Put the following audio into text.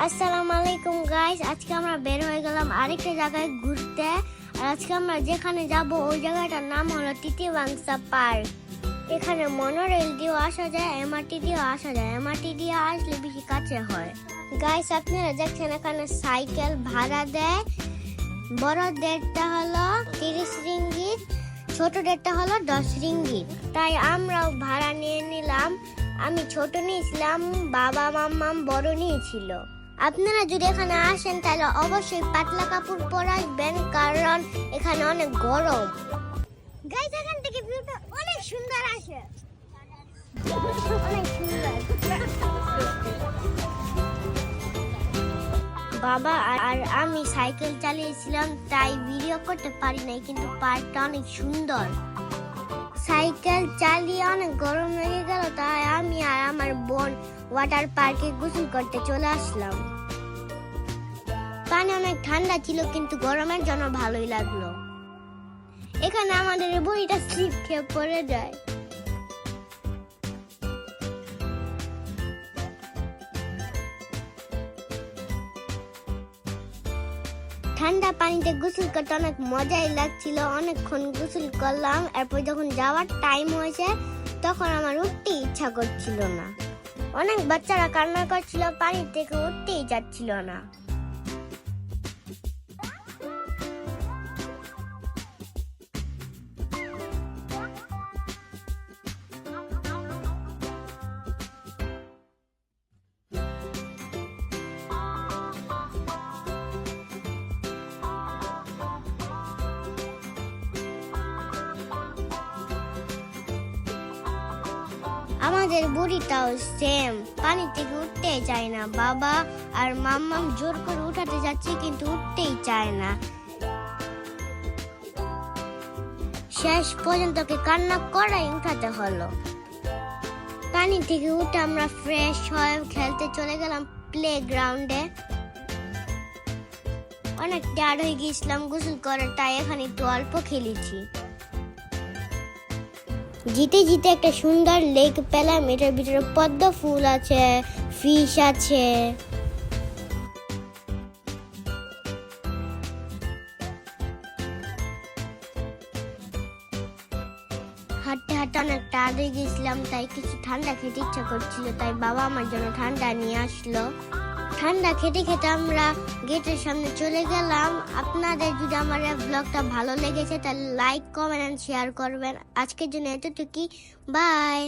আসসালামু আলাইকুম গাইস, আজকে আমরা বের হয়ে গেলাম আরেকটা জায়গায় ঘুরতে। আর আজকে আমরা যেখানে যাব ওই জায়গাটার নাম হলো তিতিবাংসা পার্ক। এখানে মনোরেল দিয়েও আসা যায়, এমআরটি দিয়েও আসা যায়। এমআরটি দিয়ে আসলে বেশি কাছে হয়। গাইস আপনারা দেখছেন এখানে সাইকেল ভাড়া দেয়। বড়দেরটা হলো 30 রিঙ্গিত, ছোটদেরটা হলো 10 রিঙ্গিত। তাই আমরাও ভাড়া নিয়ে নিলাম। আমি ছোট নিয়েছিলাম, বাবা মাম্মাম বড় নিয়েছিল। আপনারা যদি এখানে আসেন তাহলে অবশ্যই পাতলা কাপড় পরে আসবেন, কারণ এখানে অনেক গরম। গাইস এখান থেকে ভিউটা অনেক সুন্দর আসে, অনেক সুন্দর। বাবা আর আমি সাইকেল চালিয়েছিলাম, তাই ভিডিও করতে পারি নাই, কিন্তু পার্কটা অনেক সুন্দর। সাইকেল চালিয়ে অনেক গরম লেগে গেল, তাই আমি আর আমার বোন ওয়াটার পার্কে গোসল করতে চলে আসলাম। পানি অনেক ঠান্ডা ছিল, কিন্তু গরমের জন্য ভালোই লাগলো। এখানে আমাদের বইটা স্লিপ খেয়ে পড়ে যায়। ঠান্ডা পানিতে গোসল করতে অনেক মজাই লাগছিল। অনেকক্ষণ গোসল করলাম। এরপর যখন যাওয়ার টাইম হয়েছে তখন আমার উঠতে ইচ্ছা করছিল না। অনেক বাচ্চারা কান্না করছিল, পানি থেকে উঠতেই যাচ্ছিল না। আমাদের বুড়িটাও সেম, পানি থেকে উঠতেই চায় না। বাবা আর মাম্মাম জোর করে উঠাতে যাচ্ছে, কিন্তু উঠতেই চায় না। শেষ পর্যন্ত কান্না করাই উঠাতে হলো। পানি থেকে উঠে আমরা ফ্রেশ হয়ে খেলতে চলে গেলাম প্লে গ্রাউন্ডে। অনেক টায়ার্ড হয়ে গিয়েছিলাম গোসল করে, তাই এখানে একটু অল্প খেলেছি। জিতে জিতে একটা সুন্দর লেক পেলাম। এটার ভিতরে পদ্ম ফুল আছে, ফিশ আছে। হাঁটতে হাঁটতে অনেক টায়ার্ড হয়ে গেছিলাম, তাই কিছু ঠান্ডা খেতে ইচ্ছা করছিল, তাই বাবা আমার জন্য ঠান্ডা নিয়ে আসলো। ঠান্ডা খেতে খেতে আমরা গেটের সামনে চলে গেলাম। আপনাদের যদি আমার এই ব্লগটা ভালো লেগেছে তাহলে লাইক, কমেন্ট এন্ড শেয়ার করবেন। আজকের জন্য এতটুকুই, বাই।